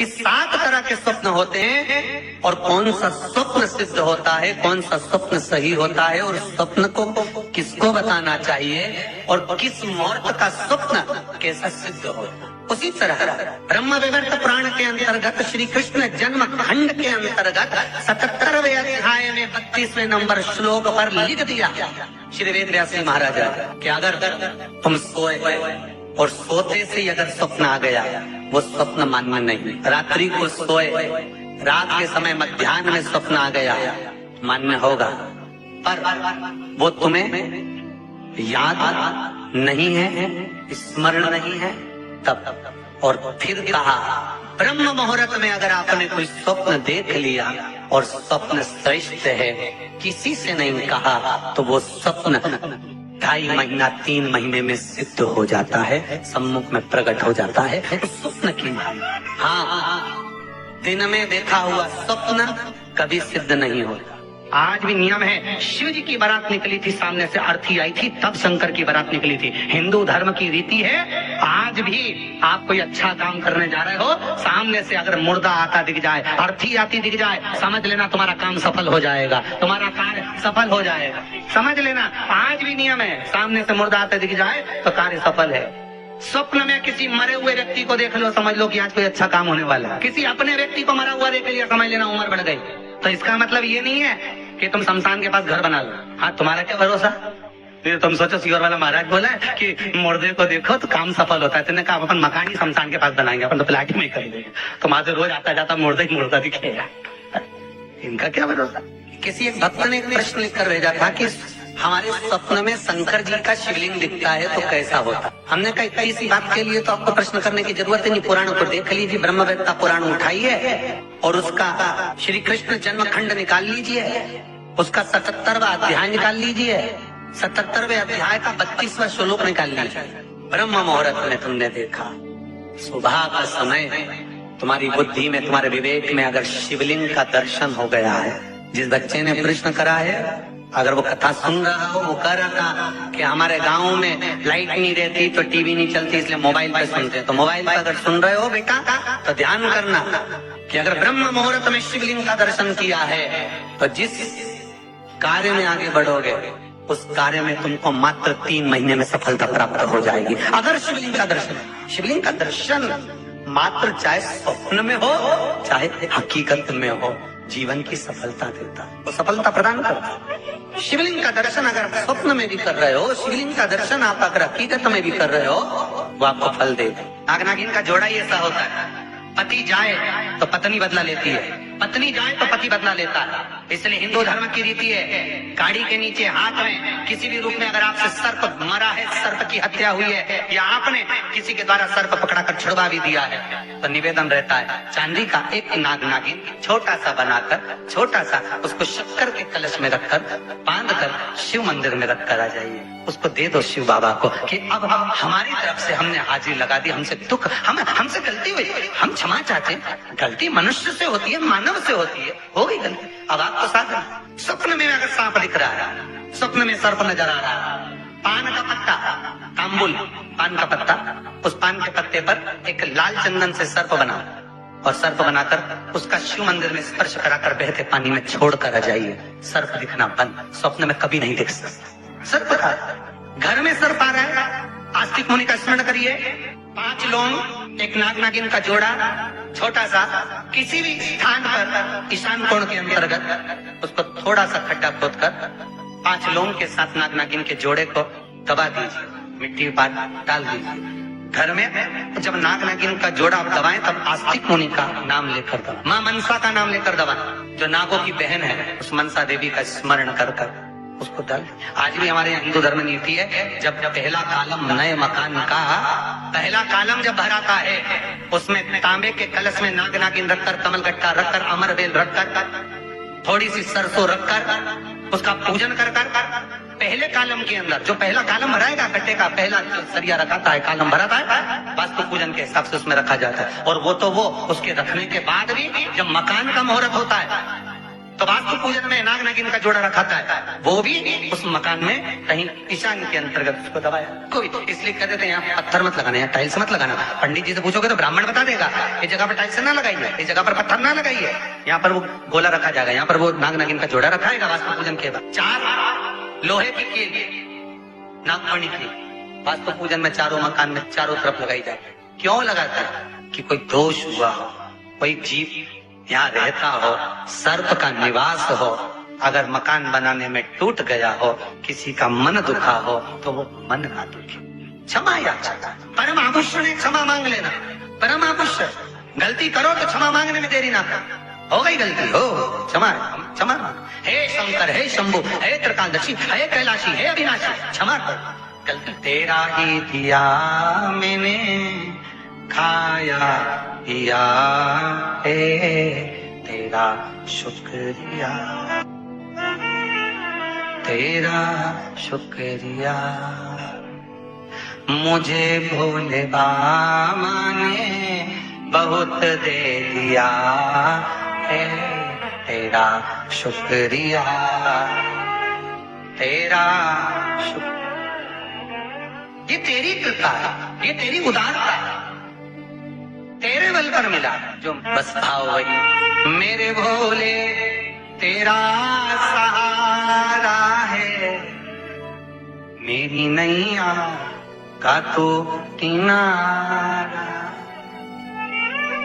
कि 7 तरह के स्वप्न होते हैं और कौन सा स्वप्न सिद्ध होता है, कौन सा स्वप्न सही होता है और स्वप्न को किसको बताना चाहिए और किस मुहूर्त का स्वप्न कैसा सिद्ध होता है। उसी तरह ब्रह्म विवर्त पुराण के अंतर्गत श्री कृष्ण जन्म खंड के अंतर्गत 77वें अध्याय में 32वें नंबर श्लोक पर लिख दिया श्री वेद व्यास जी महाराज कि अगर तुम सोए और सोते से अगर स्वप्न आ गया वो स्वप्न मान्य नहीं। रात्रि को सोए, रात के समय मध्याह्न में स्वप्न आ गया मान्य होगा, पर वो तुम्हें याद नहीं है, स्मरण नहीं है तब। और फिर कहा ब्रह्म मुहूर्त में अगर आपने कोई स्वप्न देख लिया और स्वप्न श्रेष्ठ है, किसी से नहीं कहा, तो वो स्वप्न 2.5 महीना 3 महीने में सिद्ध हो जाता है, सम्मुख में प्रकट हो जाता है। स्वप्न की हाँ, दिन में देखा हुआ स्वप्न कभी सिद्ध नहीं होता। आज भी नियम है, शिव जी की बारात निकली थी, सामने से अर्थी आई थी, तब शंकर की बारात निकली थी। हिंदू धर्म की रीति है, आज भी आप कोई अच्छा काम करने जा रहे हो, सामने से अगर मुर्दा आता दिख जाए, अर्थी आती दिख जाए, समझ लेना तुम्हारा काम सफल हो जाएगा, तुम्हारा कार्य सफल हो जाएगा। समझ लेना, आज भी नियम है, सामने से मुर्दा आता दिख जाए तो कार्य सफल है। स्वप्न में किसी मरे हुए व्यक्ति को देख लो, समझ लो कि आज कोई अच्छा काम होने वाला है। किसी अपने व्यक्ति को मरा हुआ देख लिया, समझ लेना उम्र बढ़ गई। तो इसका मतलब ये नहीं है कि तुम शमशान के पास घर बना लो। हाँ, तुम्हारा क्या भरोसा, फिर तुम सोचो सियोर वाला महाराज बोला है कि मुर्दे को देखो तो काम सफल होता है। तुमने कहा अपन मकान ही शमशान के पास बनाएंगे, अपन तो प्लाट में कर देंगे, तुम्हारे रोज आता जाता मुर्दा ही मुर्दा दिखेगा। इनका क्या भरोसा। किसी एक भक्त ने एक प्रश्न लिखकर भेजा था कि हमारे स्वप्न में शंकर जी का शिवलिंग दिखता है तो कैसा होता। हमने कहा इसी बात के लिए तो आपको प्रश्न करने की जरूरत नहीं, पुराण को देख लीजिए, ब्रह्मवेद का पुराण उठाइए और उसका श्री कृष्ण जन्म खंड निकाल लीजिए, उसका 77वां अध्याय निकाल लीजिए, 77वें अध्याय का 32वां श्लोक निकाल लीजिए। ब्रह्म मुहूर्त में तुमने देखा, सुबह का समय, तुम्हारी बुद्धि में, तुम्हारे विवेक में अगर शिवलिंग का दर्शन हो गया है। जिस बच्चे ने प्रश्न करा है, अगर वो कथा सुन रहा हो, वो कह रहा था कि हमारे गांव में लाइट नहीं रहती तो टीवी नहीं चलती, इसलिए मोबाइल पे सुनते हैं। तो मोबाइल पे अगर सुन रहे हो बेटा तो ध्यान करना कि अगर ब्रह्म मुहूर्त में शिवलिंग का दर्शन किया है तो जिस कार्य में आगे बढ़ोगे उस कार्य में तुमको मात्र 3 महीने में सफलता प्राप्त हो जाएगी। अगर शिवलिंग का दर्शन मात्र चाहे स्वप्न में हो चाहे हकीकत में हो, जीवन की सफलता देता है, वो सफलता प्रदान करता है। शिवलिंग का दर्शन अगर स्वप्न में भी कर रहे हो, शिवलिंग का दर्शन आप अगर हकीकत में भी कर रहे हो, वो आपको फल देगा। नाग नागिन का जोड़ा ही ऐसा होता है, पति जाए तो पत्नी बदला लेती है, पत्नी जाए तो पति बदला लेता है। इसलिए हिंदू धर्म की रीति है, गाड़ी के नीचे हाथ में किसी भी रूप में अगर आपसे सर्प मरा है, सर्प की हत्या हुई है, या आपने किसी के द्वारा सर्प पकड़ा कर छुड़वा भी दिया है, तो निवेदन रहता है चांदी का एक नाग नागिन छोटा सा बनाकर, छोटा सा उसको शक्कर के कलश में रखकर बांध कर शिव मंदिर में रखकर आ जाइए, उसको दे दो शिव बाबा को कि अब हमारी तरफ से हमने हाजिरी लगा दी, हमसे दुख, हमसे गलती हुई, हम क्षमा चाहते हैं। गलती मनुष्य से होती है, मानव से होती है, हो गई गलती, अब आपको साथ। स्वप्न में अगर सांप दिख रहा है, स्वप्न में सर्प नजर आ रहा है, पान का पत्ता, तांबुल पान का पत्ता, उस पान के पत्ते पर एक लाल चंदन से सर्प बनाओ और सर्प बनाकर उसका शिव मंदिर में स्पर्श कराकर बहते पानी में छोड़कर आ जाइए। सर्प दिखना बंद, स्वप्न में कभी नहीं दिख सकता। सर्प का घर में सर्प आ रहा है, आस्तिक मुनि का स्मरण करिए, 5 लौंग, एक नाग नागिन का जोड़ा, छोटा सा, किसी भी स्थान पर ईशान कोण के अंतर्गत उसको थोड़ा सा खड्डा खोदकर 5 लौंग के साथ नाग नागिन के जोड़े को दबा दीजिए, मिट्टी पर डाल दीजिए। घर में जब नाग नागिन का जोड़ा आप दबाएं तब आस्तिक मुनि का नाम लेकर दबाएं, माँ मनसा का नाम लेकर दबाएं, जो नागों की बहन है, उस मनसा देवी का स्मरण कर कर उसको डाल। आज भी हमारे यहाँ हिंदू धर्म नीति है, जब पहला कालम नए मकान का पहला कालम जब भराता है, उसमें तांबे के कलश में नाग नागिन रखकर, कमल गट्टा रखकर, अमर बेल रखकर, थोड़ी सी सरसों रखकर उसका पूजन कर पहले कालम के अंदर, जो पहला कालम भराएगा गट्टे का, पहला सरिया रखाता है, कालम भराता है, वास्तु पूजन के हिसाब से उसमें रखा जाता है। और वो उसके रखने के बाद भी जब मकान का मुहूर्त होता है तो वास्तु पूजन में नाग नागिन का जोड़ा रखा था, वो भी उस मकान में कहीं ईशान के अंतर्गत उसको दबाया। कोई इसलिए कहते थे यहाँ पत्थर मत लगाना, यहाँ टाइल्स मत लगाना। पंडित जी से पूछोगे तो ब्राह्मण बता देगा इस जगह पर टाइल्स ना लगाइए, इस जगह पर पत्थर ना लगाइए, यहाँ पर वो गोला रखा जाएगा, यहाँ पर वो नाग नागिन का जोड़ा रखाएगा वास्तु पूजन के बाद। 4 लोहे की कील नागमणि की वास्तु पूजन में चारों मकान में चारों तरफ लगाई जाए। क्यों लगाते हैं? कि कोई दोष हुआ हो, कोई जीव यहाँ रहता हो, सर्प का निवास हो, अगर मकान बनाने में टूट गया हो, किसी का मन दुखा हो तो वो मन ना दुखे। क्षमा याचना, परम आभूषण है, क्षमा मांग लेना, परम आभूषण। गलती करो तो क्षमा मांगने में देरी ना कर। हो गई गलती हो, क्षमा क्षमा। हे शंकर, हे शंभु, हे त्रिकालदर्शी, हे कैलाशी, हे अविनाशी, क्षमा कर। गलती तेरा ही दिया मैंने खाया पिया है, तेरा शुक्रिया, तेरा शुक्रिया। मुझे भोले बाबा ने बहुत दे दिया है, तेरा शुक्रिया, तेरा शुक्रिया। ये तेरी कृपा है, ये तेरी उदारता है, तेरे बल पर मिला जो बस भाव वही। मेरे भोले तेरा सहारा है, मेरी नैया का तो किनारा।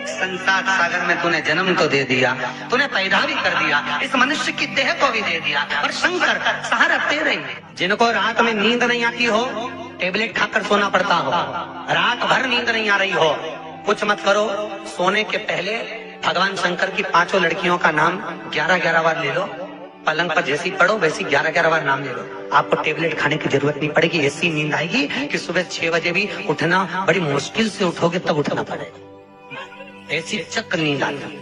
संसार सागर में तूने जन्म तो दे दिया, तूने पैदा भी कर दिया, इस मनुष्य की देह को भी दे दिया, और शंकर सहारा तेरे ही। जिनको रात में नींद नहीं आती हो, टेबलेट खाकर सोना पड़ता हो, रात भर नींद नहीं आ रही हो, कुछ मत करो, सोने के पहले भगवान शंकर की 5 लड़कियों का नाम 11-11 बार ले लो, पलंग पर जैसी पढ़ो वैसी 11-11 बार नाम ले लो। आपको टेबलेट खाने की जरूरत नहीं पड़ेगी, ऐसी नींद आएगी कि सुबह 6 बजे भी उठना बड़ी मुश्किल से उठोगे तब उठना पड़ेगा, ऐसी चक्र नींद आती।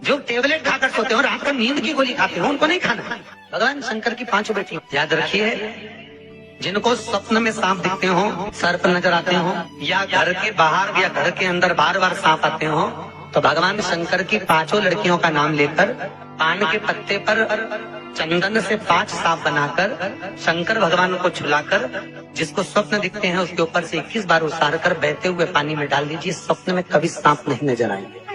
जो टेबलेट खाकर सोते हो, रात को नींद की गोली खाते हो, उनको नहीं खाना। भगवान शंकर की 5 बेटी याद रखिए। जिनको स्वप्न में सांप दिखते हो, सर्प नजर आते हो, या घर के बाहर या घर के अंदर बार-बार सांप आते हो, तो भगवान शंकर की 5 लड़कियों का नाम लेकर पान के पत्ते पर चंदन से 5 सांप बनाकर शंकर भगवान को छुलाकर, जिसको स्वप्न दिखते हैं उसके ऊपर से 21 बार उतार कर बहते हुए पानी में डाल दीजिए। स्वप्न में कभी सांप नहीं नजर आएंगे।